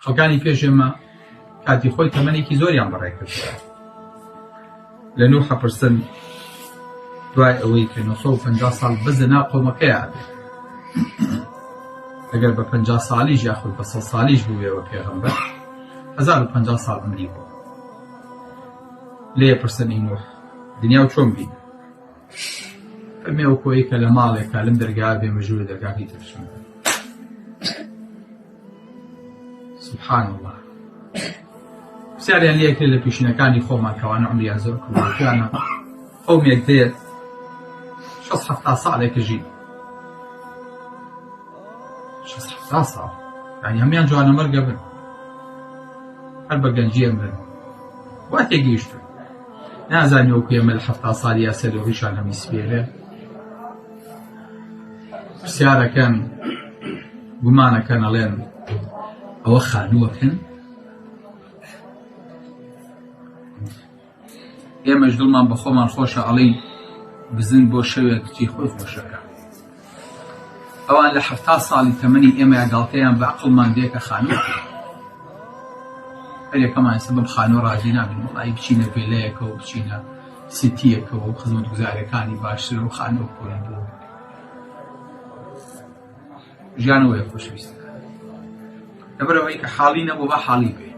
خەڵکانی پێشێمە کاتی خۆی تەمەنێکی زۆریان بەڕێکرد لە 9% دوای ئەوەی کە 950 ساڵ بەزە ناو قۆمەکەیە بێت ئەگەر بە 50 ساڵیش یاخود بە 100 ساڵیش بووێەوە پێغەمبەر 1050 ساڵ عمری بوو لێ پرسەنی نوح دنیا و چۆن بین فەرمێ ئەو کۆیی کە لە ماڵێکە لەم دەرگا بێ مەژوورە دەرگاکەی ترشم سبحان الله پرسیاریان لێ کرد لە پیشینەکانی خۆمان کەوانە عمریان زۆر کوڕەکانە قەومێک دێت 60-70 ساڵێکە ژین 60-70 ساڵ یعنی هەمیان جوانە مەرگە بن هەر بە گەنجیان بن وا تێگەیشتن نازانی وەکو ئێمە لە 70 ساڵی یا سەر ڕیشان هەمی سپێرێ پرسیارەکەن گومانەکەن ئەڵێن ئەوە خانووەکەن ئێمەش دڵمان بە خۆمان خۆشە ئەڵێین بزن بۆ شەوێک کچی خۆی خۆشەکە ئەوان لە 70 ساڵی تەمەنی ئێمە ئەگاڵتەیان بە عەقڵمان دێکە خانووەکە هەر یەکەمان سەبەب خانوو ڕازی نابین وەڵی بچینە ڤێلەیەکەوە و بچینە سیتیەکەوە و خزمەتگوزاریەکانی باشتر و خانوو بکۆین بۆ ژیانەوەی خۆشەویستەکە لەبەرەوەی کە حاڵی نەبوو بە حاڵی بێ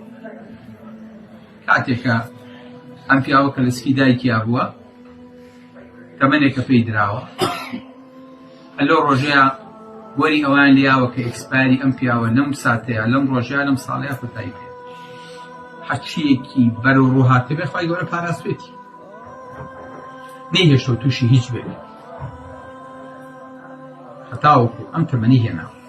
کاتێکە ئەم پیاوە کە لە سکی دایکیا بووە تەمەنێکە پێی دراوە ئەلۆ ڕۆژەیە وەری ئەوان لیاوە کە ئێکسپایری ئەم پیاوە لەم ساتەیە لەم ڕۆژەیە لەم ساڵەیە کۆتایی پێ هەرچیەکی بەرەو ڕووهاتە بێ خوای گەورە پاراستوێتی نەیهێشتۆ تووشی هیچ بێت هەتاوەکو ئەم تەمەنی هێناوە